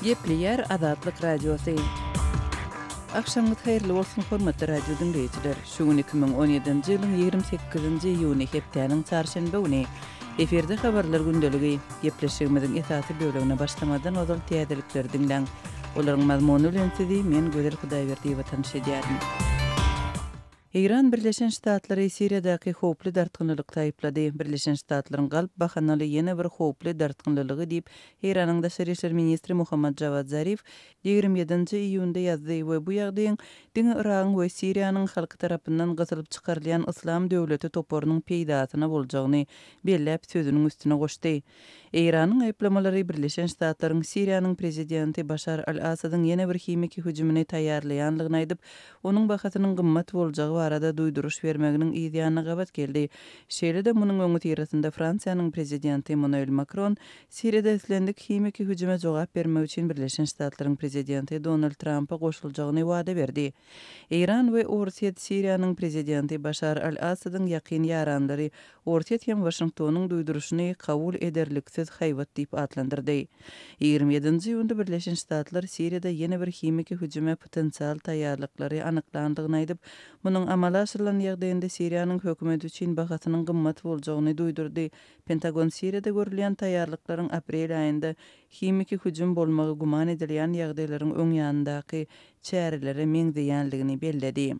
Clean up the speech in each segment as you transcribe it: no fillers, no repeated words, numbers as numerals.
Gepleyer Azatlyk Radiosu. Akşamınız hayırlı olsun hormatly radio dinleyijiler. Şuň 2017-nji ýylyň 28-nji ýuny hepdeniň çarşamba güni eferde habarlar gündəligi gepleşigimiziň esasy bölegine başlamadan ozal täzelikleri dinleň. Olaryň mazmuny bilen sizi men Gözel Hudaýberdiýew tanış edýärim. İran Birleşen Ştatları Siriýadaky howply dartgynlylyk taýyplady. Birleşen Ştatlaryň galp bahanaly ýene bir howply dartgynlylygy diýip Iranyň Daşary işler ministri Muhammad Javad Zarif 27-nji iýunda ýazdy we bu ýagdaýyň diňe Iraň we Siriýanyň halky tarapyndan gazylyp çykarylýan Islam döwleti toporunyň peýdasyna boljagyny belläp sözüniň üstüne goşdy. Iranyň aýplamalary Birleşen Ştatlaryň Siriýanyň prezidenti Başar al-Asadyň ýene bir himiki hüjümine taýýarlaýanlygyny aýdyp, onuň bahasynyň gymmat boljagy arada duýduruş bermeginiň ýa-da gabat geldi. Şeýle-de munyň öňü tirasynda Fransiýanyň prezidenti Emmanuel Macron Siriýada islendik himiki hüjüme jogap bermek üçin Birleşen Ştatlaryň prezidenti Donald Trump'a goşuljagyny wada berdi. Iran we Orsiýet Siriýanyň prezidenti Başar al-Asadyň ýakyn ýaranlary Orsiýet hem Washingtonyň duýduruşyny kabul ederliksiz haýbat diýip atlandyrdy. 27-nji ýylda Birleşen Ştatlar Siriýada ýene bir himiki hüjüme potensial taýýarlyklary anyklandygyny aýdyp, munyň amala aşyrylan ýagdaýynda Siriýanyň hökümeti üçin bahasynyň gymmat boljagyny duýdurdy. Pentagon Siriýada görülýän taýýarlyklaryň aprel aýynda himiki hüjüm bolmagy guman edilýän ýagdaýlaryň öň ýanyndaky çäreleri meňzeýänligini belledi.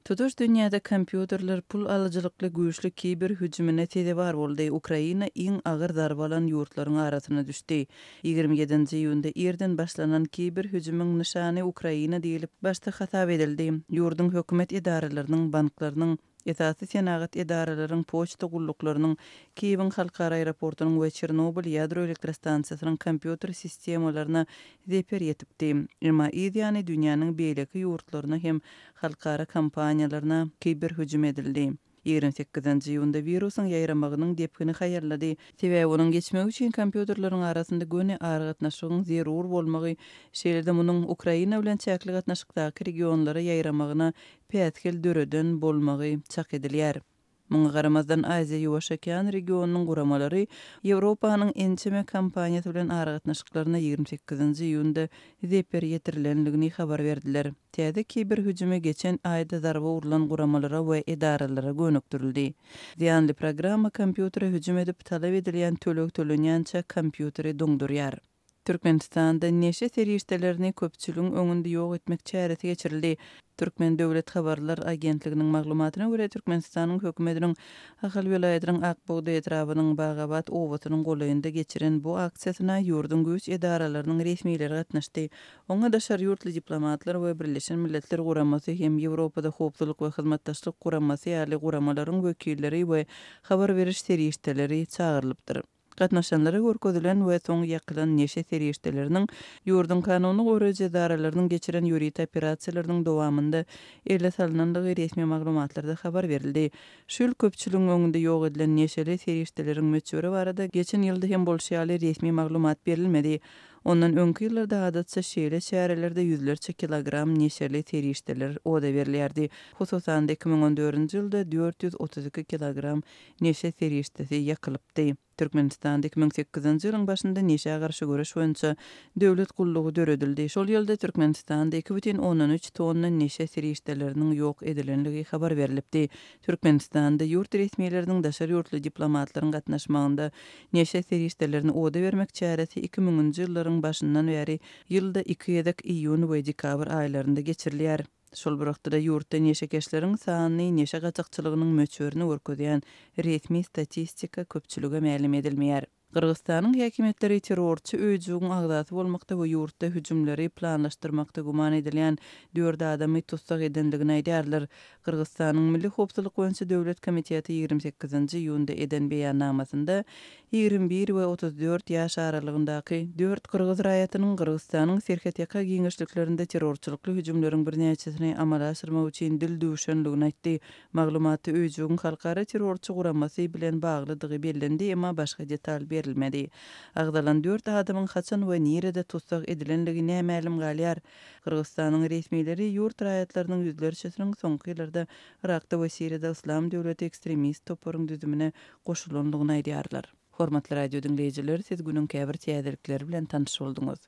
Tutuş dünýäde kompýuterler pul alyjylykly güýçli kiber hüjümine tedebar boldy. Ukraina iň agyr darbalan ýurtlaryň arasyna düşdi. 27-nji iýunda erden başlanan kiber hüjümüň nişany Ukraina diýilip başda hatap edildi. Ýurdun hökümet idaralarynyň, banklarynyň, esasy senagat idaralarynyň, poçta gullyklarynyň, Kiýewiň halkara aeroportunyň we Çernobil ýadro elektrostansiýasynyň kompýuter sistemalaryna zeper ýetipdi. Emma ýani dünýäniň beýleki ýurtlaryna hem halkara kompaniýalaryna kiber hüjüm edildi. 28-nji ýylda virusyň ýaýramagynyň depkini haýarlady. Sebäbi onuň geçmegi üçin kompýuterlaryň arasynda göni ary gatnaşygyň zerur bolmagy, şeýle-de munyň Ukraina bilen çäkli gatnaşykdaky regionlara ýaýramagyna pätgel döreden bolmagy çak edilýär. Muňa garamazdan Aziýa Ýuwaş Okean regionunyň guramalary Ýewropanyň ençeme kampaniýasy bilen ary gatnaşyklaryna 28-nji iýunda zeper ýetirilenligini habar berdiler. Täze kiber hüjüme geçen aýda darba urulan guramalara we idaralara gönükdirildi. Ziýanly programma kompýutere hüjüm edip talap edilýän tölek tölenýänçe kompýuteri doňdurýar. Türkmenistanda neşe serişdelerini köpçülüğün öňünde ýok etmek çäresi geçirildi. Türkmen Döwlet Habarlar Agentliginiň maglumatyna görä Türkmenistanyň hökümetiniň Ahal welaýatynyň Akbogda etrabynyň Bagabat owatynyň golaýynda geçiren bu aksiýasyna ýurdun güýç idaralarynyň resmiýleri gatnaşdy. Oňa daşary ýurtly diplomatlar we Birleşen Milletler Guramasy hem Ýewropada howpsuzlyk we hyzmatdaşlyk guramasy ýaly guramalaryň wekilleri we habar beriş serişdeleri çağırlypdyr. Gatnaşanlara görkezülen we soň ýakylan neşe serişdeleriniň ýurdun kanuny goraýjy idaralarynyň geçiren ýuridik operasiýalarynyň dowamında ele salynanlygy resmi maglumatlarda habar berildi. Şol köpçüligiň öňünde ýok edilen neşeli serişdeleriň möçberi barada geçen ýylda hem bolşýaly resmi maglumat berilmedi. Ondan öňki ýyllarda adatça şeýle şäherlerde yüzlerçe kilogram neşeli serişdeler oda berilýärdi. Hususan 2014-nji ýylda 432 kilogram neşe serişdesi ýakylypdy. Türkmenistanda 2008-nji ýylyň başynda neşe garşy görüş boýunça döwlet gullugy döredildi. Şol ýylda Türkmenistanda 2,13 tonna neşe serişdeleriniň ýok edilenligi habar berilipdi. Türkmenistanda ýurt resmiýetleriniň daşary ýurtly diplomatlaryň gatnaşmagynda neşe serişdelerini oda bermek çäresi 2000-nji ýyllaryň başyndan beri ýylda 2 ýedek iýun we dekabr aýlarynda geçirilýär. Şol wagtda ýurtda neşekeşleriň sanyny, neşe gaçakçylygynyň möçberini görkezýän resmi statistika köpçülüge ma'lum edilmeýär. Kırgızstanyň häkimetleri terrorçy öýjügiň agdaty bolmakda we ýurtda hüjümleri planlaşdyrmakda guman edilýän 4 adamy tutsak edenligini aýdýarlar. Kırgızstanyň Milli Howpsuzlyk boýunça Döwlet Komiteti 28-nji iýunda eden beýannamasynda 21 we 34 ýaş aralygyndaky 4 kyrgyz raýatynyň Kırgızstanyň Serhet ýaka giňişliklerinde terrorçylykly hüjümleriň birnäçesini amala aşyrmak üçin dil düşenligini aýtdy. Maglumaty öýjügiň halkara terrorçy guramasy bilen baglydygy bellendi, emma başga detal berilmedi. Agdalan 4 adamyň haçan we nerede tutsak edilenligi näme galýar. Kırgızstanyň resmiýetleri ýurt raýatlarynyň ýüzlerçesiniň soňky ýyllarda Irakda we Siriýada Islam döwleti ekstremist toporuň düzümine goşulanlygyny aýdýarlar. Hormatly radio dinleyijiler, siz günüň käbir täzelikleri bilen tanyş bolduňuz.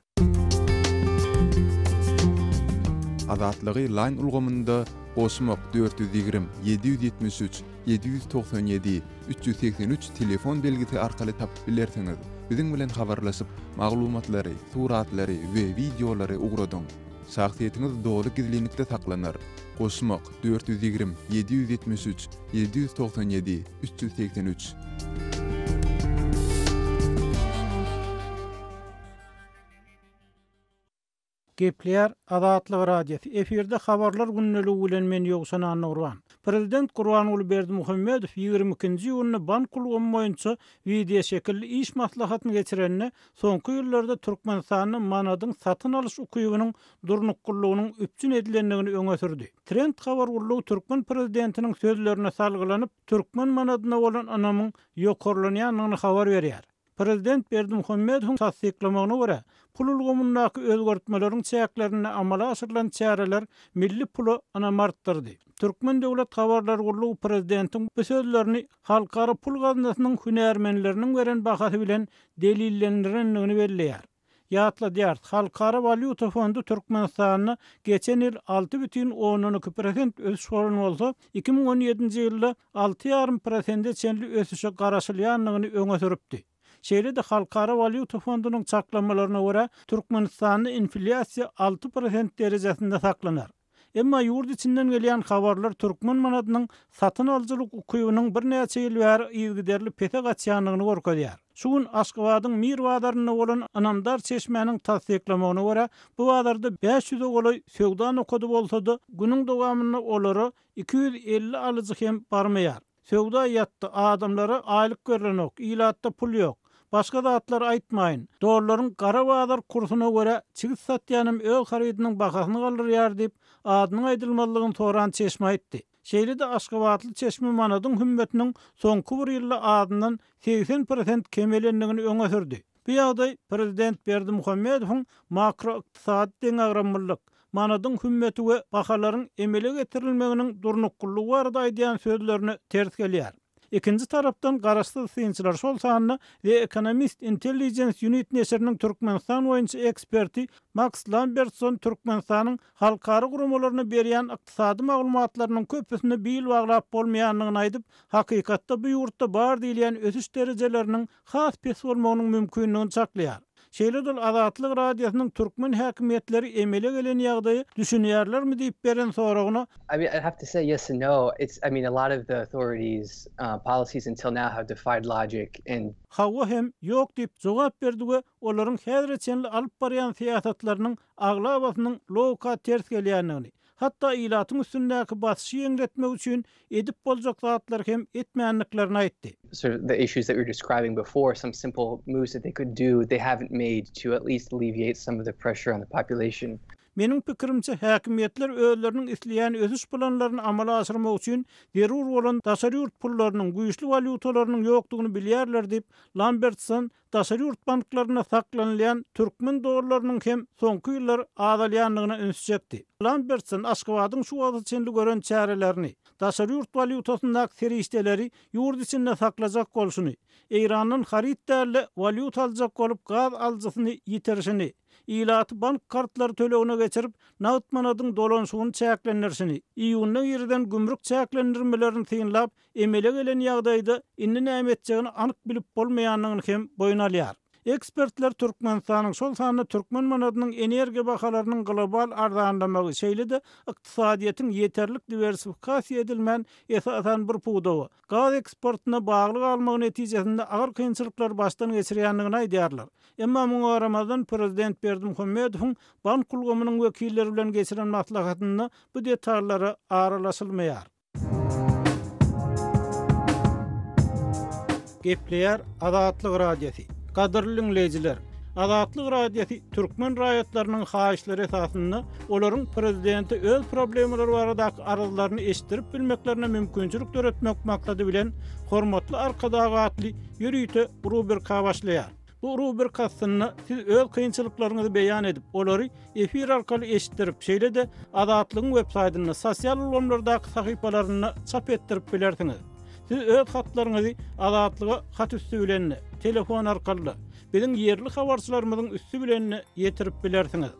Azatlygy line ulgamynda goşmak 420 773 797 383 telefon belgisi arkaly tapyp bilersiňiz. Biziň bilen habarlaşyp maglumatlary, suratlary we videolary ugradyň. Şahsiýetiniz dogry gizlilikde saklanar. Goşmak 420 773 797 383. Gepler Azatlyk radiosu efirde habarlar günneligi bilen men ýogşan Anurwan. Prezident Gurbanuly Berdimuhammedow 22-nji ýylyny bank ulgamy boýunça video şekilli iş maslahatyny geçirenine soňky ýyllarda Türkmenistanyň manadyň satyn alyş ukybynyň durnuklugynyň üpçün edilenligini öňe sürdi. Trend habar ullugy Türkmen prezidentiniň sözlerine salgylanyp Türkmen manadyna bolan anamyň ýokarlanýanyny habar berýär. Prezident Berdimuhammedow tasdiklamagyna görä, pul ulgamyndaky özgertmeleriň çäklerini amala aşyrylan çäreler milli pulu anamartdyrdy. Türkmen döwlet habarlary gurulugy prezidentiň bu sözlerini halkara pul gaznasynyň hünärmenleriniň beren bahasy bilen delillendirenligini belleýär. Ýatla halkara valyuta fondu Türkmenistanyny geçen ýyl 6,12% ösüş oran bolsa, 2017-nji ýylda 6,5% çenli ösüşe garaşylýanlygyny öňe süripdi. Şeýle-de halkara valyuta fondunyň çaklamalaryna görä Türkmenistanyň inflasiýa 6% derejesinde saklanar. Emma ýurt içinden gelýän habarlar Türkmen manadynyň satyn aljylyk ukybynyň bir näçe ýyl bäri ýygyderli pete gaçýanyny görkezýär. Şuň Aşgabatyň Mir wadaryna bolan Anamdar çeşmäniň tasdiklamagyna görä, bu wadarda 500 ogolay söwda nokady bolsa-da, günüň dowamyny olary 250 alyjy hem barmaýar. Söwda ýatdy, adamlara aýlyk görlenok, ilatda pul ýok. Başga zatlar aýtmaýyn. Dolların gara wadar kursuna görä çigit satýanym öl haridynyň bahasyny galdyrýar diýip adynyň aýdylmalygyny soran çeşme aýtdy. Şeýle-de Aşgabatly çeşme manadyň hümmetiniň soňky bir ýylda adyndan 80% kemelenligini öňe sürdi. Bu ýagdaý prezident Berdimuhammedowyň makro ykdysady deňagramlyk, manadyň hümmeti we bahalaryň emele getirilmeginiň durnuklugy barada aýdýan sözlerini ters gelýär. Ikinci tarapdan garaşsyz synçylar şol sanyny The Economist Intelligence Unit neşriniň Türkmenistan boýunça eksperti Max Lambertson Türkmenistanyň halkara gurumalaryna berýän ykdysady maglumatlarynyň köpüsini bil baglap bolmaýanlygyny aýdyp, hakykatda bu ýurtda bar diýilen ösüş derejeleriniň has pes bolmagynyň mümkinligini çaklaýar. Şeýle-de Azatlyk radiosynyň Türkmen häkimetleri emele gelen ýagdaýy düşünýärlermi diýip beren soragyna, I mean, I have to say yes and no. A lot of the authorities' policies until now have defied logic and hawa hem ýok diýip jogap berdi we olaryň häzirçenli alyp barýan siýasatlarynyň aglabasynyň logika ters gelýänligini, hatta ilatyň üstündäki basşy ýeňletmek üçin edip boljak zatlar hem etmänliklerini aýtdy. sort of the issues that we were describing before, some simple moves that they could do, they haven't made to at least alleviate some of the pressure on the population. Meniň pikirimçe häkimetler özleriniň isleýän ösüş planlaryny amala aşyrmak üçin zerur bolan daşary ýurt pullarynyň, güýçli valyutalarynyň ýokdugyny bilýärler diýip Lambertson daşary ýurt banklaryna saklanýan türkmen dollarlarynyň hem soňky ýyllar azalýanlygyna öňe çekdi. Lambertson Aşgabatyň şu wagty içinde gören çärelerini, daşary ýurt valyutasyndaky serişdeleri ýurt içinde saklajak bolşuny, Eýranyň haritdäli valyuta aljak bolup gaz aljysyny ýitirişini, ilaty bank kartlary tölegine geçirip naqd manadyň dolanşygyny çäklendirişini, iýunyň ýerden gümrük çäklendirmelerini tynlap emele gelen ýagdaýda indi näme etjegini anyk bilip bolmaýanlygyny hem boýun alýar. Ekspertler Türkmenistanyň şol sanyny türkmen manadynyň energiýa bahalarynyň global arzanlamagy, şeýle-de ykdysadyýetiň ýeterlik diversifikasiýa edilmän esasan bir puwdagy, gaz eksportyna bagly almagy netijesinde agyr kynçylyklar başdan geçirýänligini aýdýarlar. Emma muňa Ramazan prezident Berdimuhammedowyň bank ulgamynyň wekilleri bilen geçiren maslahatyny bu detallara aralaşylmaýar. Gepler Azatlyk radiosu. Gadyrly dinleyijiler, Azatlyk radiosu türkmen raýatlarynyň haýyşlary esasynda olaryň prezidenti öz problemleri baradaky arazlaryny eşitdirip bilmeklerine mümkinçilik töretmek maksady bilen hormatly arkadagy atly ýürüýte rubrika başlaýar. Bu rubrikasyny siz öz kynçylyklaryňyzy beýan edip, olary efir arkaly eşitdirip, şeýle-de Azatlygyň web saýtyna, sosial ulgamlardaky sahypalaryna çap etdirip bilersiňiz. Siz öz hatlaryňyzy Azatlyga hat üstü bilen telefon arkaly biziň ýerli habarçylarymyzyň üstü bilen ýetirip bilersiňiz.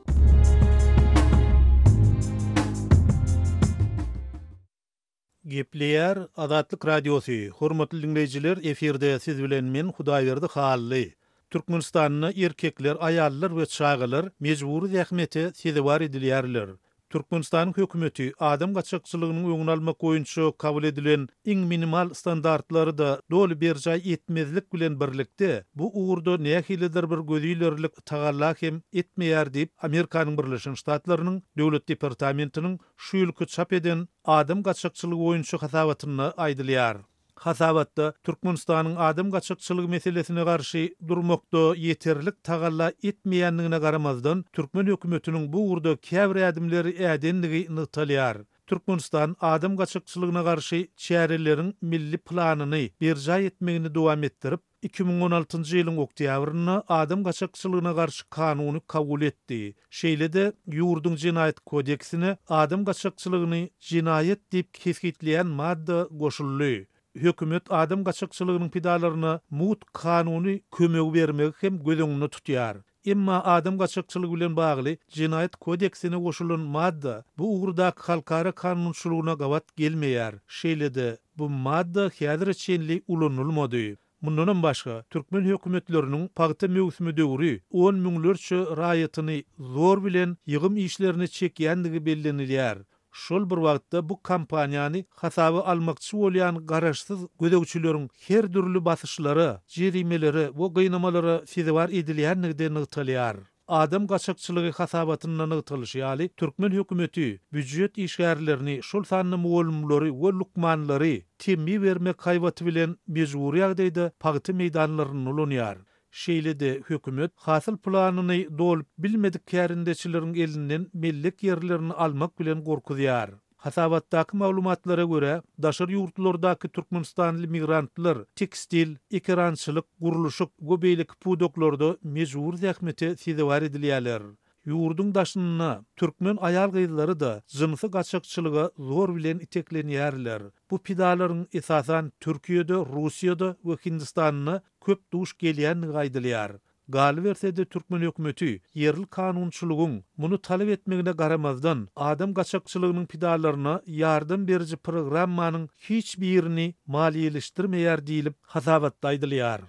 Gepleyer Azatlyk Radiosu. Hormatly dinleyijiler, eferde siz bilen men Hudaýberdi Hally. Türkmenistanyň erkekler, aýallar we çağalar mejburi zähmete sezewar edilýärler. Türkmenistanyň hökümeti adam gaçakçylygynyň öňüni almak goýunça kabul edilen iň minimal standartlary da doly berjay etmezlik bilen birlikde bu uğurda nähilidir bir gözilerlik tagallak hem etmeýär diýip Amerikanyň Birleşen Ştatlarynyň döwlet departamentiniň şu ýylky çap eden adam gaçakçylygy goýunça hasabatyny aýdylýar. Hasabatda Türkmenistanyň adam gaçakçylygy meselesine garşy durmakda ýeterlik tagalla etmeýändigine garamazdan Türkmen hökümetiniň bu uğurda käbir adimleri ädenligi nytalýar. Türkmenistan adam gaçakçylygyna garşy çäreleriň milli planyny berjay etmegini dowam etdirip 2016-njy ýylyň oktýabryna adam gaçakçylygyna garşy kanuny kabul etdi. Şeýle-de ýurduň jinayet kodeksine adam gaçakçylygyny jinayet diýip kesgitleýän madda goşuldy. Hökümet adam gaçakçylygynyň pidalaryna mut kanuny kömek bermek hem gözüňde tutýar. Emma adam gaçakçylygy bilen bagly jinayet kodeksine goşulan madda bu uğurdaky halkara kanunçylygyna gawat gelmeýär. Şeýle-de bu madda häzir çenli ulanylmady. Mundan başga Türkmen hökümetleriniň pagta mewsimi döwri 10 miňlerçe raýatyny zor bilen ýygym işlerini çekýändigi bellenilýär. Şol bir wagtda bu kampaniýany hasaby almakçy bolýan garaşsyz gödөгçüleriň her türlü basyşlary, jerimeleri we gynamaları sezewar edilýändigine nytalýar. Adam gaçakçylygy hasabatyna nytalyşy ýaly Türkmen hökümeti büdjet işgärlerini şol sanly mugallimleri we lukmanlary temmi bermek haýbaty bilen mejburi ýagdaýda pagty meýdanlaryny ulanýar. Şeýle-de hökümet hasyl planyny dolup bilmedik kärindeçileriň elinden millik ýerlerini almak bilen gorkudýar. Hasabatdaky maglumatlara görä, daşar ýurtlardaky Türkmenistanly migrantlar tekstil, ekrançylyk, guruluşyk, göbeýlik pudoklarda mejbur zähmete sezewar edilýärler. Ýurduň daşynyna türkmen aýal gyzlary da jynsy gaçakçylyga zor bilen iteklenýärler. Bu pidalaryň esasan Türkiýede, Russiýada we Hindistanyna köp duş gelýändigi aýdylýar. Gal bersede Türkmen hökümeti yerli kanunçylygyň muny talap etmegine garamazdan adam gaçakçylygynyň pidalaryna ýardam beriji programmanyň hiç birini maliýeleşdirmeýär diýilip hasabatda aýdylýar.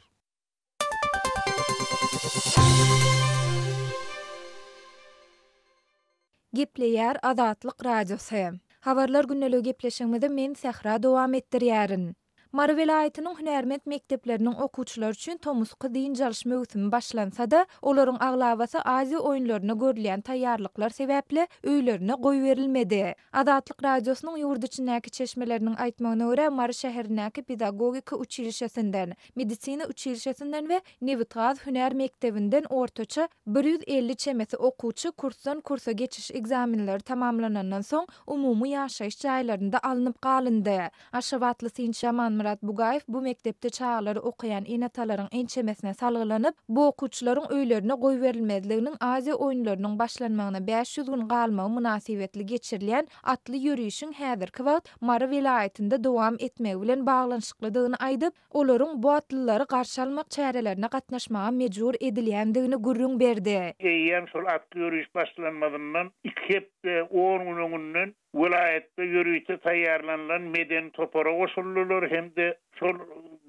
Gepleýär Azatlyk Radiosu. Habarlar günneligi gepleşigimizde men Sehra dowam etdirýärin. Mary vilayatynyň hünärmet mekdepleriniň okuwçylary üçin tomusky diň jalş mewsimi başlansa-da, olaryň aglabasy Aziýa oýunlaryna görülýän taýýarlyklar sebäpli öýlerine goý berilmedi. Azatlyk Radiosynyň ýurt içindäki çeşmeleriniň aýtmagyna görä, Mary şäherindäki pedagogika učilişesinden, medisina učilişesinden we Nevitgaz hünär mekdebinden ortaça 150 çemesi okuwçy kursdan kursa geçiş egzaminleri tamamlanandan soň umumy ýaşaýyş jaýlarynda alınıp galyndy. Aşgabatly Sinçaman Murat Bugayev bu mektepde çağları okuyan enatalaryň ençemesine salgylanyp, bu okuwçylaryň öýlerine goý berilmezliginiň Aziýa oýunlarynyň başlanmagyna 500 gün galmagy münasibetli geçirilýän atly ýürüýüşiň häzirki wagt Mary vilayatynda dowam etmegi bilen baglanşyklydygyny aýdyp, olaryň bu atlylary garşy almak çärelerine gatnaşmaga mejbur edilýändigini gurrun berdi. Eýem şol atly ýürüýüş başlanmagynyň 2 hepde 10 gün öňünden vilayatda ýürüýüşe taýýarlanan meden topara goşuldylar hem-de şol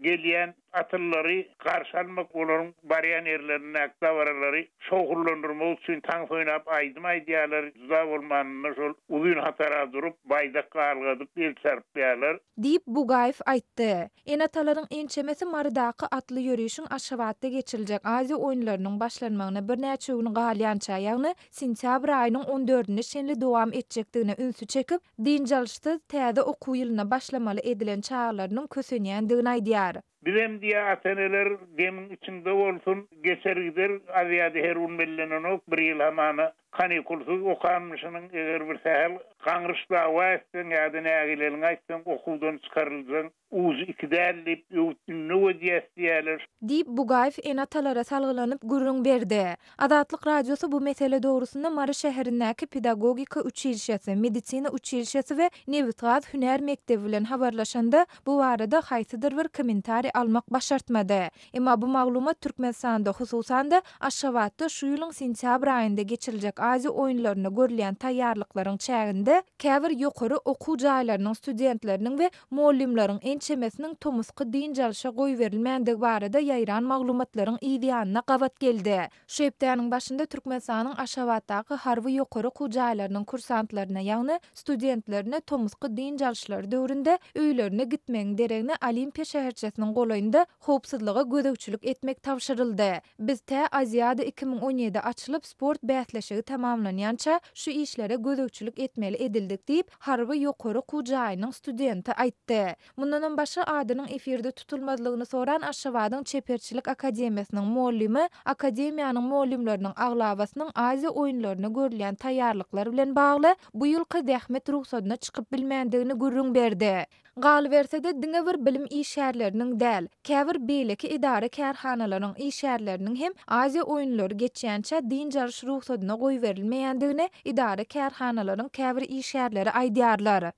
gelýän atlyları garşy almak olaryň barýan ýerlerine aktawarlary şoğullandyrmak üçin taň soýnap aýdym-aýdýarlar, juda bolmanyny şol uzun hatara durup baýdak gargadyp el çarpýarlar diýip Bugayev aýtdy. Enatalaryň ençemesi Marydaky atly ýürüýüşiň Aşgabatda geçirijek Aziýa oýunlarynyň başlanmagyna birnäçe gün galýan çaýagny sentýabr aýynyň 14-nde şenli dowam etjekdigine ünsü çekip, diň jalşyda täze okuw ýylyna başlamaly edilen çağlarynyň kösenýändigini aýdýar. Bizim diye ataneler gemin içinde olsun, geçer gider, aziyade her unmellenen ok, bir yıl hamana kanikulsuz okanmışının eğer bir sehel kanrışda vaisten ya da nägilerin aýtsan okuwdan çykarylsan uzu 2 dällip ýurtny ödýäsdiýärler diýip Bugayev enatalara salgylanyp gurrun berdi. Azatlyk Radiosu bu mesele dogrusunda Mary şäherindäki pedagogika učilişesi, medisina učilişesi we Nevitgaz hünär mekdebi bilen habarlaşanda bu barada haýsydyr bir kommentari almak başartmady. Emma bu maglumat Türkmenistanda hususan da Aşgabatda şu ýylyň sentýabr aýynda geçirijek Aziya oyunlaryna görülýän taýýarlyklaryň çäginde käbir ýokary okuw jaýlarynyň studentleriniň we mollimleriň ençemesiniň tomusky din jalşa goý berilmändige barada ýaýran maglumatlaryň ýa-da gabat geldi. Şu hepdeniň başynda Türkmenistanyň Aşgabatdaky harby ýokary okuw jaýlarynyň kursantlaryna ýagny studentlerine tomusky din jalşlary döwründe öýlerine gitmegiň deregine Olimpiya şäherçesiniň golaýynda howpsuzlyga gödökçülük etmek tapşyryldy. Bizde Aziýada 2017-de açylyp sport bäsleşigi tamamlanýança şu işlere gödökçülük etmeli edildik diýip harby ýokary okuw jaýynyň studenti aýtdy. Mundan başga adynyň efirde tutulmadylygyny soran Aşgabatyň Çeperçilik Akademiýasynyň mollimi akademiýanyň mollimleriniň aglabasynyň Aziya oyunlaryna görülýän taýýarlyklary bilen bagly bu ýylky dähmet ruhsatyna çykyp bilmändigini gürrüň berdi. Gal bersede diňe bir bilim işärleriniň däl, käbir beýleki idara kärhanalarynyň işärleriniň hem Aziya oyunlary geçýänçä din jarşy ruhsatyna goý berilmeýändigini idara kärhanalarynyň käbir işärleri aýdýarlar.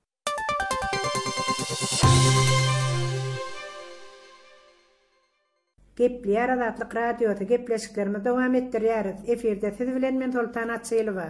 Gepleýär Azatlyk radioda gepleşiklerimi dowam etdirýäris. Eferde siz bilen men Sultan Atçylywa.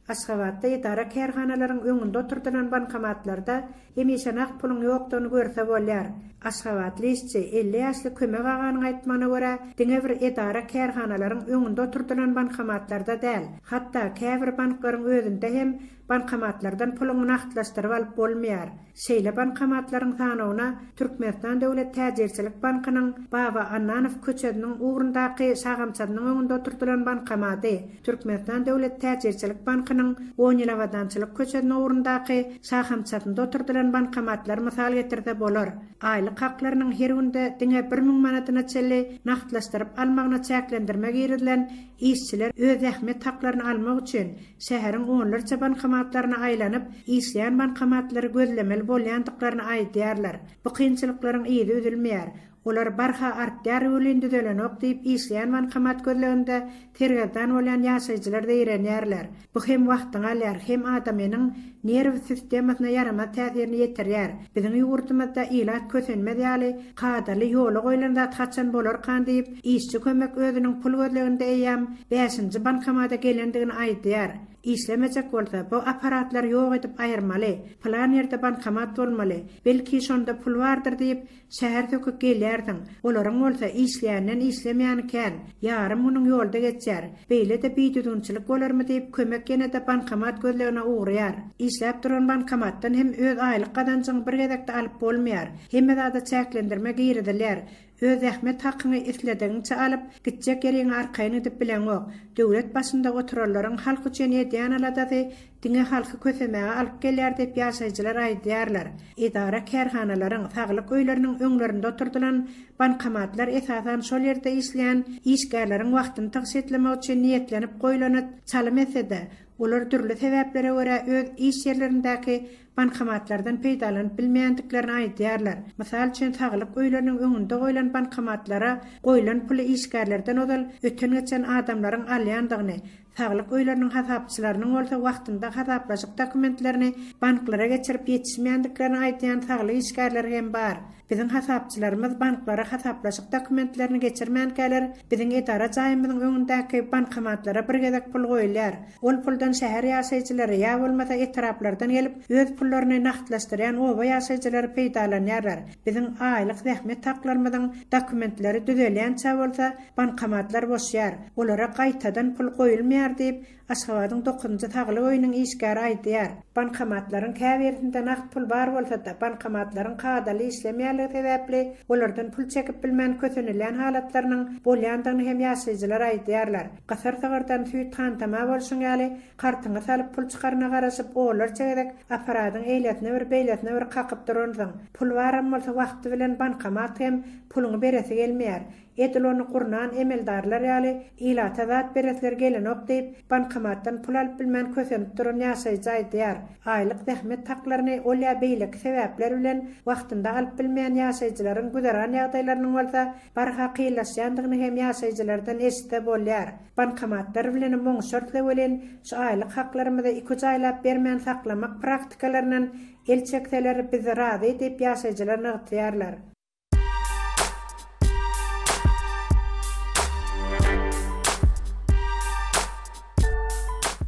Aşgabatda idara kärhanalaryň öňünde oturdulan bankomatlarda hemişe nakt puluň ýokdugyny görse bolýar. Aşgabatly işçi 50 ýaşly kömek aganyň aýtmagyna görä, diňe bir idara kärhanalaryň öňünde oturdulan bankomatlarda däl, hatda käbir banklaryň özünde hem bankomatlardan puluny naktlaşdyryp alyp bolmaýar. Şeýle bankomatlaryň sanawyna Türkmenistan Döwlet Täjirçilik Bankynyň Baba Annanow köçediniň ugrundaky sagamçadynyň öňünde oturdulan bankomaty, Türkmenistan Döwlet Täjirçilik Bankynyň Oňylawadançylyk köçediniň ugrundaky sagamçadynda oturdulan bankomatlar mysal getirde bolar. Aýlyk haklarynyň her günde diňe 1000 manatyna çelli naktlaşdyryp almagyna çäklendirmek ýerilen işçiler öz ähmet haklaryny almak üçin şäheriň onlarça bankomatlaryna aýlanyp işleýän bankomatlary gözlemeli bolýandyklaryny aýdýarlar. Bu kynçylyklaryň ýyly üzülmeýär. Olar barha artýar ýolynda dölenok diýip işleýän bankomat gözleginde tergeden bolýan ýaşaýjylar diýrenýärler. Bu hem wagtyny alýar, hem adamynyň nerw sistemasyna yarama täsirini ýetirýär. Biziň ýurtymyzda ilat kösenmedi ýaly kadaly ýoly goýlanda taçan bolar kan diýip işçi kömek özüniň pul gözleginde eýäm 5-nji bankomata gelendigini aýdýar. İşlemejek bolsa bu aparatlar ýok edip aýyrmaly, plan ýerde bankomat bolmaly, belki şonda pul bardyr diýip şäher töküp gelýärdiň. Olaryň bolsa işleýänden işlemeýän eken, ýarym munyň ýolda geçýär. Beýle de biýdüdünçilik bolarmy diýip kömek genede bankomat gözlegine ugrýar. İşläp duran bankomatdan hem öz aýlyk gadançyny bir gezekde alyp bolmaýar, hem de çäklendirmek ýerdiler. Öz ähmet hakyny islediňçe alyp gitjek ýeriň arkaýyny edip bilen ok. Döwlet başynda oturarlaryň halk üçin ýetýän aladady diňe halky kösemäge alyp gelýär diýip ýaşaýjylar aýdýarlar. Idara kärhanalaryň saglyk öýleriniň öňlerinde oturdulan bankomatlar esasan şol ýerde işleýän işgärleriň wagtyny taýýarlamak üçin niýetlenip goýulanyp çalym etse de olar türlü sebeplere görä öz iş ýerlerindäki bankomatlardan peýdalanyp bilmeýändiklerini aýdýarlar. Mysal üçin saglyk öýleriniň öňünde goýulan bankomatlara goýulan puly işgärlerden odal öten geçen adamlaryň alýandygyny, saglyk öýleriniň hasapçylarynyň bolsa wagtynda hasaplaşyk dokumentlerini banklara geçirip ýetişmeýändiklerini aýdýan saglyk işgärler hem bar. Biziň hasapçylarymyz banklara hasaplaşyk dokumentlerini geçirmänkäler biziň idara jaýymyzyň öňündäki bankomatlara bir gezek pul goýulýar. Ol puldan şäher ýaşaýjylary ýa bolmasa etraplardan gelip öz pullaryny naktlaşdyrýan oba ýaşaýjylar peýdalanýarlar. Biziň aýlyk zähmet haklarymyzyň dokumentleri düzelýänçä bolsa bankomatlar boşýar. Olara gaýtadan pul goýulmaýar diýip Aşgabatyň 9-njy taglyk öýüniň işgäri aýdýar. Bankomatlaryň käbirsinde nakt pul bar bolsa da bankomatlaryň kadaly işlemeýärligi sebäpli olardan pul çekip bilmän kösenilýän halatlarynyň bolýandygyny hem ýaşaýjylar aýdýarlar. Gasar sagardan süýt tantama bolşuň ýaly kartyňa salyp pul çykaryna garaşyp olar çegedek aparatyň eýletine bir beýletine bir kakyp durandyň. Pul barym bolsa wagty bilen bankomat hem puluny beresi gelmeýär. Edilony kurnan emeldarlar ýaly ilata zat beresler gelenok diýip bankomatdan pul alyp bilmän kösenip duran ýaşaýjy aýdýar. Aýlyk zähmet haklaryny olýa beýleki sebäpler bilen wagtynda alyp bilmeýän ýaşaýjylaryň güzaran ýagdaýlarynyň bolsa barha kynlaşýandygyny hem ýaşaýjylardan eşitde bolýar. Bankomatlar bilen moňşartly bolan şu aýlyk haklarymyzy iki jaýlap bermän saklamak praktikalarynyň elçekseler biz razy diýip ýaşaýjylar nagtýarlar.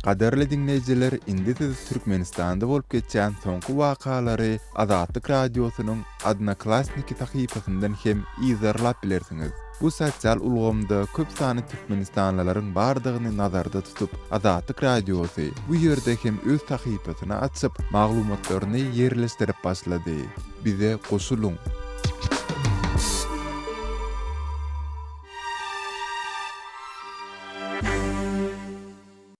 Qadarly dinleyijiler, indi siz Türkmenistanda bolup geçen soňky wakalary Azatlyk radiosynyň Adnaklasniki tahypasyndan hem izarlap bilersiňiz. Bu sosial ulgamda köp sany Türkmenistanlylaryň bardygyny nazarda tutup, Azatlyk radiosy bu ýerde hem öz tahypasyny açyp, maglumatlaryny ýerleşdirip başlady. Bize goşuluň.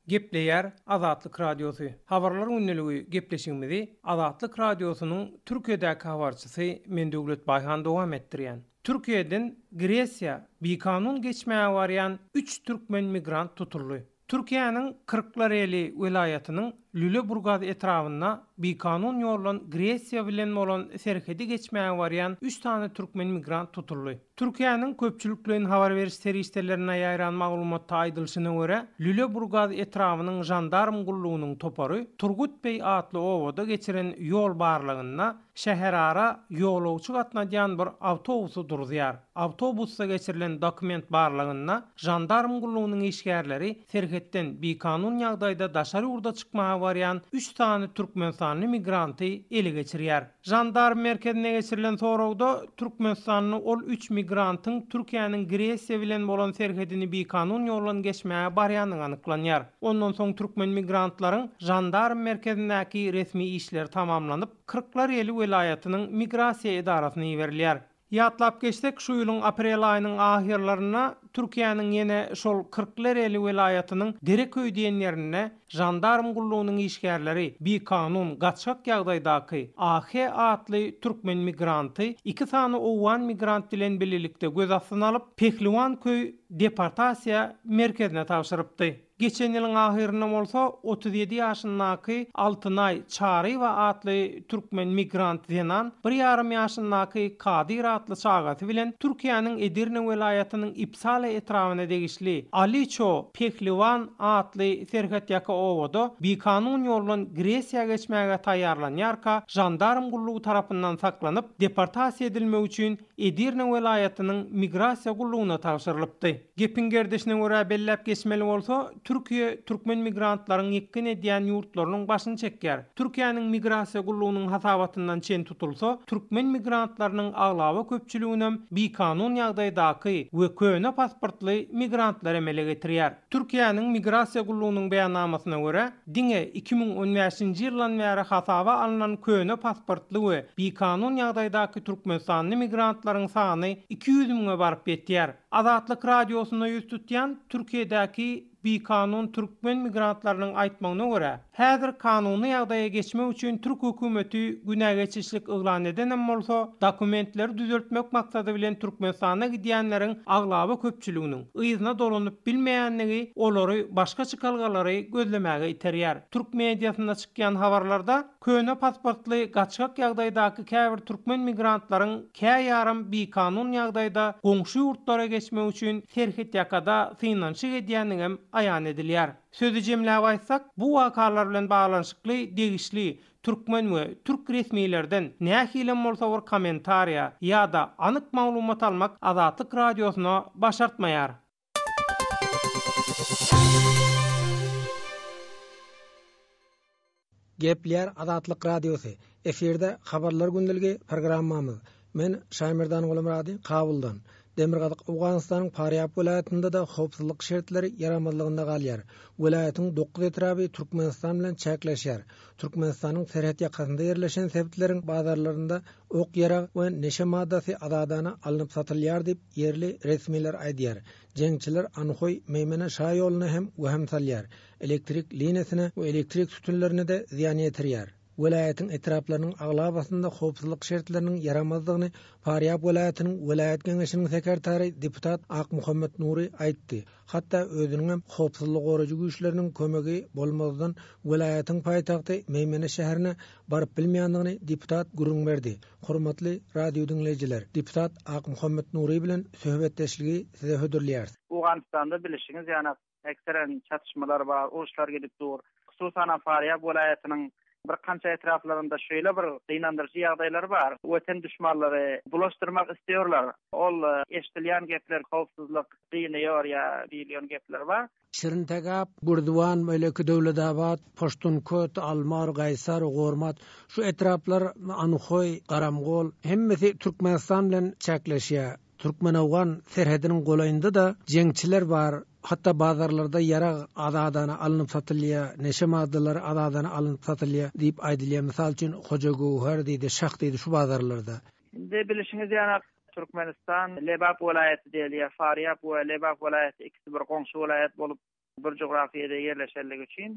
Gepleýär Azatlyk radiosu. Habarlar ünneligi gepleşigimizi Azatlyk radiosynyň Türkiýedäki habarçysy Mendöwlet Baýhan dowam etdirýän. Türkiýeden Gresiýa bikanun geçmäge barýan 3 türkmen migrant tutuldy. Türkiýanyň Kırklareli welaýatynyň Lüleburgaz etrawyna bikanun ýollan Gresiýa bilen bolan serhedi geçmäge barýan 3 tane türkmen migrant tutuldy. Türkiýanyň köpçüliklerini habar beriş serişlerine ýaýran maglumatda aýdylyşyna görä, Lüleburgaz etrawynyň jandarm gullugynyň topary Turgut Bey atly owada geçiren ýol barlygyna şäherara ýolawçy gatnajan bir awtobusy durdýar. Awtobusda geçirilen dokument barlygyna jandarm gullugynyň işgärleri serhetden bikanun ýagdaýda daşary urda çykmaga barýan 3 tane Türkmenistanly migranty ele geçirýär. Jandarm merkezine geçirilen soragda Türkmenistanly ol 3 migrantyň Türkiýanyň Gresiýa bilen bolan serhedini bikanun ýollan geçmäge barýanyny anyklanýar. Ondan soň türkmen migrantlaryň jandarm merkezindäki resmi işler tamamlanyp Kırklareli welaýatynyň migrasiýa edarasyna ýeberilýär. Ýatlap geçsek, şu ýylyň aprel aýynyň ahirlaryna Türkiýanyň ýene şol Kırklareli welaýatynyň Dereköy diýen ýerine jandarm gullugynyň işgärleri bikanun gaçak ýagdaýdaky AH atly türkmen migranty 2 sany owan migrant bilen birlikde göz astyna alyp Pehliwan köy deportasiýa merkezine tapşyrypdy. Geçen ýylyň ahyrynda bolsa 37 ýaşyndaky Altynay Çarywa atly türkmen migrant Zenan 1,5 ýaşyndaky Kadir atly çagaty bilen Türkiýanyň Edirne welaýatynyň İpsala etrawyna degişli Aliço Pehliwan atly serhet ýaky owada bikanun ýollan Gresiýa geçmäge taýýarlanýarka jandarm gullugy tarapyndan saklanyp deportasiýa edilmek üçin Edirne welaýatynyň migrasiýa gullugyna tapşyrylypdy. Gepin gerdeşine görä bellep geçmeli bolsa Türkiýe türkmen migrantlaryň ýekkin edýän ýurtlarynyň başyny çekýär. Türkiýanyň migrasiýa gullugynyň hasabatyndan çen tutulsa, türkmen migrantlarynyň aglaby köpçüliginem bikanun ýagdaýdaky we köne pasportly migrantlar emele getirýär. Türkiýanyň migrasiýa gullugynyň beýannamasyna görä, diňe 2015-nji ýyldan bäri hasaba alynan köne pasportly we bikanun ýagdaýdaky türkmenstanly migrantlaryň sany 200 000-e baryp ýetýär. Azatlyk radiosyna ýüz tutýan Türkiýedäki bikanun türkmen migrantlarynyň aýtmagyna görä, häzir kanuny ýagdaýa geçmek üçin Türk hökümeti günägeçişlik yglan edenen bolsa, dokumentleri düzeltmek maksady bilen Türkmenistana gidýänleriň aglaby köpçüliginiň yzyna dolanyp bilmeýänligi olary başga çykalgalary gözlemäge iterýär. Türk mediasynda çykýan habarlarda köne pasportly gaçak ýagdaýdaky käbir türkmen migrantlaryň käýarym bikanun ýagdaýda goňşy ýurtlara geçmek üçin serhet ýakada synançyk edýändigem aýan edilýär. Sözü jemläp aýtsak, bu wakalar bilen baglanyşykly degişli türkmen we türk resmiýetlerden nähilem bolsa bir kommentariýa ýa-da anyk maglumat almak Azatlyk radiosyna başartmaýar. Gepler Azatlyk radiosu. Eferde habarlar gündəligi programmamız. Men Şaýmerdan Gulumrady Kabuldan. Demirgazyk Awganystanyň Faryab welaýatynda da howpsuzlyk şertleri yaramazlygynda galýar. Welaýatyň 9 etraby Türkmenistan bilen çäkleşýär. Türkmenistanyň serhet ýakasynda ýerleşen sebitlerin bazarlarynda ok ýara we neşe maddasy azadana alınıp satylýar diýip ýerli resmiler aýdýar. Jeňçiler anyhoy meýmene şa ýolyna hem wehim salýar. Elektrik liniýasyna we elektrik sütunlaryna da ziýan ýetirýär. Welaýatyň etraplarynyň aglabasynda howpsuzlyk şertleriniň yaramazlygyny Faryab welaýatynyň welaýat geňeşiniň sekretary deputat Ak Muhammed Nuri aýtdy. Hatda özüniň howpsuzlyk goraýjy güýçleriniň kömegi bolmazdan welaýatyň paýtagty Meýmene şäherine baryp bilmeýändigini deputat gurrun berdi. Hormatly radio dinleyijiler, deputat Ak Muhammed Nuri bilen söhbetdeşligi size hödürlýär. Awganystanda bilişiňiz ýa-ni ekseren çatışmalar bar, uruşlar gelip dur. Hususan Faryab welaýatynyň bir kança etraflarında şöyle bir kıynandırıcı ýagdaýlar bar. Weten düşmanlary bulaşdyrmak istiyorlar. Ol eşdilýän gepler howpsuzlyk diýýär ýa bilýän gepler bar. Şirintegap, Gurduwan, Meleki Döwledabad, Poştunköt, Almar, Gaýsar, Gormat, şu etraplar Anyhoy, Garamgol, hemmesi Türkmenistan bilen çäkleşýär. Türkmenowgan serhediniň golayynda da jeňçiler bar. Hatta bazarlarda yarag adadana alınıp satılýar, neşe maddeleri adadana alınıp satılýar diýip aýdylýar. Misal üçin Hojagowher diýdi, Şah diýdi şu bazarlarda. Indi bilişiňiz ýa Türkmenistan Lebap welaýaty diýilýär. Faryab we Lebap welaýaty ikisi bir goňşy welaýat bolup bir jografiýada ýerleşenligi üçin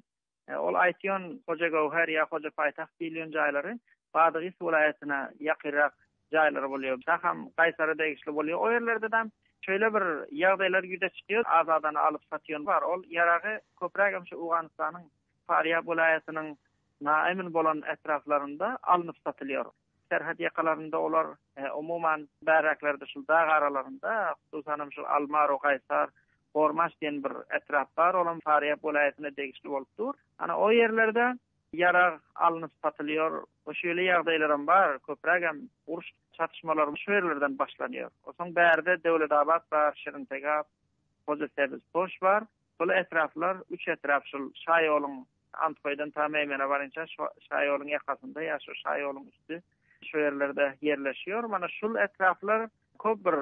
ol aýtýan Hojagowher ýa Hoja paýtaxt diýilen jaýlary Badagys welaýatyna ýakyrak jaýlar bolýar. Şaham Gaýsara degişli bolýar. O ýerlerde de şöyle bir ýagdaýlar ýüze çykýar, azadana alyp satýan bar. Ol ýaragy köprägem şu Owganystanyň Faryab welaýatynyň naemin bolan etraflarynda alınıp satylýar. Serhat ýakalarynda olar umuman bäraklerde şu dağ aralarında, hususan şu Almar, Gaýsar, Gormaş diýen bir etraf bar. Olam Faryab welaýatyna degişli bolupdyr. Ana o ýerlerde yarag alınıp satylýar. O şöyle ýagdaýlar bar, köprägem uruş çatışmalar şu yerlerden başlanýar. Oson bärde Döwledabad bar, Şirintegap, Hojasebiz Poş bar. Bu etraflar, üç etraf şu Şaýolyň Antkoýdan tamamen barınça Şaýolyň ýakasynda ýa şu Şaýolyň üstü şu yerlerde yerleşiyor. Mana şu etraflar köp bir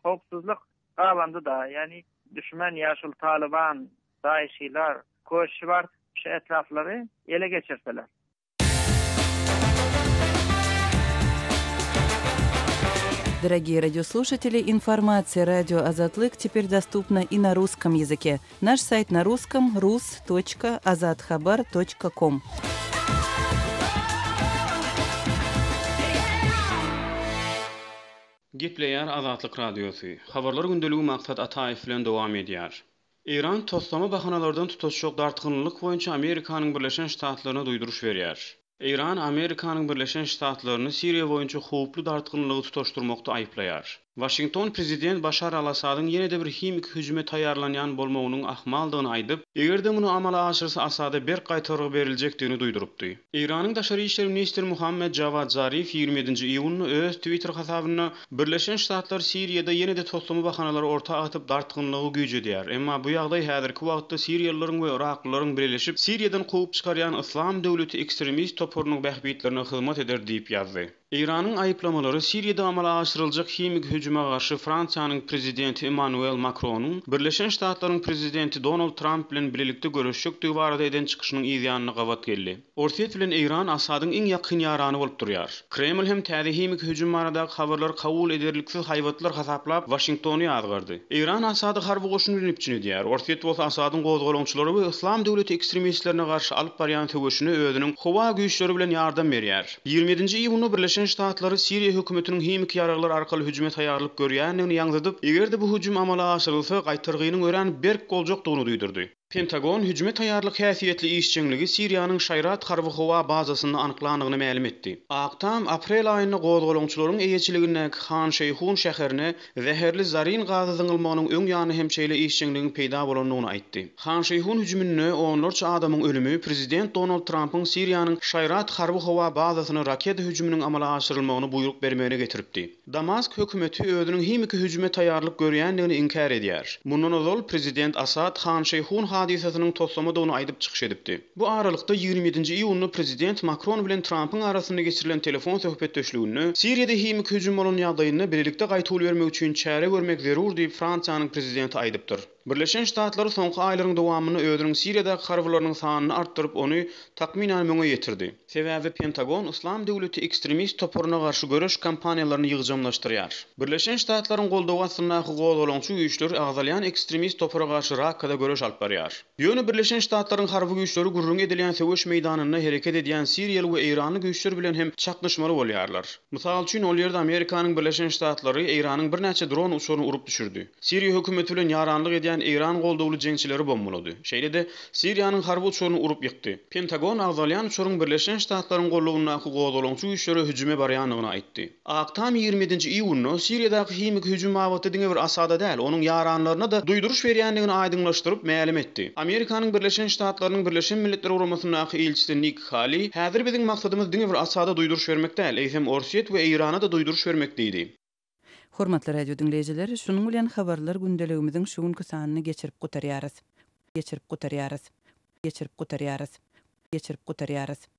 howpsuzlyk galandy da, yani düşman ýa şu Taliban, Daişiler, köşi bar, şu etraflary ele geçirseler. Дорогие радиослушатели, информация «Радио Азатлык» теперь доступна и на русском языке. Наш сайт на русском – rus.azadkhabar.com. Gepleýär Azatlyk Radiosu. Habarlar gündeligi maksat Ataýew bilen dowam edýär. İran toslama bahanalardan tutuşjak dartgynlyk boýunça Amerikanyň Birleşen Ştatlaryna duýduruş berýär. İran Amerikanyň Birleşen Ştatlaryny Siriýa boýunça howply dartgynlygy tutuşdurmakda aýplaýar. Washington prezident Bashar al-Asadyň ýene-de bir himik hüjüme taýýarlanýan bolmagynyň ahmaldygyny aýdyp, egerde muny amala aşyrsa Asada bir gaýtargy beriljekdigini duýdurupdy. İranyň daşary işler ministri Muhammed Javad Zarif 27-nji iýuny öz Twitter hasabyna Birleşen Ştatlar Siriýada ýene-de toslama bahanalary ortaga atyp dartgynlygy güýjedýär. Emma bu ýagdaý häzirki wagtda Siriýalylaryň we Iraklylaryň birleşip Siriýadan gowy çykarýan Islam döwleti ekstremist toporunyň bähbitlerine hyzmat eder diýip ýazdy. İran'ın ayıplamalary Siriýada amala aşyryljak himik hüjüme garşy Fransiýanyň prezidenti Emmanuel Macron'un Birleşen Ştatlaryň prezidenti Donald Trump bilen birlikde görüşjekdigi barada eden çykyşynyň ýygyanyny gawat geldi. Ortiýet bilen İran Asadyň iň ýakyn ýarany bolup durýar. Kreml hem täze himik hüjüm baradaky habarlar kabul ederliksiz haýwatlar hasaplap Washingtony ýazgardy. İran Asady harby goşuny bilen ipçinedýär. Ortiýet bolsa Asadyň gozgalançylary we Islam döwleti ekstremistlerine garşy alyp barýan töweşini özüniň howa güýçleri bilen ýardam berýär. 27-nji iýuny Birleşen Ştatlary Siriýa hökümetiniň himik ýaraglar arkaly hüjüme taýýarlyk görýändigini ýaňladyp, egerde bu hüjüm amala aşyrylsa gaýtargynyň ören berk boljakdygyny duýdurdy. Pentagon hüjüme taýýarlyk häsiýetli işçiligi Siriýanyň Şayrat harby howa bazasyny anyklanygyny ma'lum etdi. Aqtam aprel aýyny gozgalançylaryň eýetçiligindäki Han Şeýhun şäherine zäherli zarin gazy zyňylmagynyň öň ýany hemşeýle işçiligiň peýda bolanyny aýtdy. Han Şeýhun hüjümini onlarça adamyň ölümi prezident Donald Trump'yň Siriýanyň Şayrat harby howa bazasyny raket hüjüminiň amala aşyrylmagyny buyruk bermegine getiripdi. Damask hökümeti özüniň himik hüjüme taýýarlyk görýändigini inkar edýär. Mundan ozal prezident Asad Han Şeýhun hadisasynyň toslamadagyny aýdyp çykyş edipdi. Bu aralykda 27-nji iýuny prezident Macron bilen Trump'yň arasynda geçirilen telefon söhbetdeşligini Siriýada himik hüjüm bolan ýagdaýyny birlikde gaýtaly bermek üçin çäre görmek zerur diýip Fransiýanyň prezidenti aýdypdyr. Birleşen Ştatlary soňky aýlaryň dowamyny özüniň Siriýadaky harbylarynyň sanyny artdyryp ony takminan 1000-e ýetirdi. Sebäbi Pentagon Islam döwleti ekstremist toporunyna garşy görüş kampaniýalaryny ýygjamlaşdyrýar. Birleşen Ştatlaryň goldawy asynaky gozgalançy güýçler agzalyan ekstremist topora garşy Rakkada görüş alyp barýar. Ýöne Birleşen Ştatlaryň harby güýçleri gurrun edilýän söwüş meýdanyna hereket edýän Siriýaly we Irany güýçler bilen hem çakdyşmaly bolýarlar. Mysal üçin ol ýerde Amerikanyň Birleşen Ştatlary Iranyň bir näçe dron uçuryny urup düşürdi. Siriýa hökümeti bilen ýaranlyk edilýän Iran goldugly jeňçileri bombalady. Şeýle de Siriýanyň harby uçuryny urup ýykdy. Pentagon agzalyan uçuryň Birleşen Ştatlaryň gollugyndaky godalançy güýçlere hüjüme barýanlygyny aýtdy. Aktam 27-nji iýuny Siriýadaky himik hüjüm awaty diňe bir asada däl, onuň yaranlaryna da duýduruş berýändigini aýdyňlaşdyryp ma'lum etdi. Amerikanyň Birleşen Ştatlarynyň Birleşen Milletler Guramasyndaky elçisi Nick Haley, "Häzir biziň maksadymyz diňe bir asada duýduruş bermek däl, eýsem Orsiýet we Irana da duýduruş bermek" diýdi. Hormatly radio dinleyijileri, şunuň bilen habarlar gündeligimiziň şuňky sanyny geçirip gutarýarys.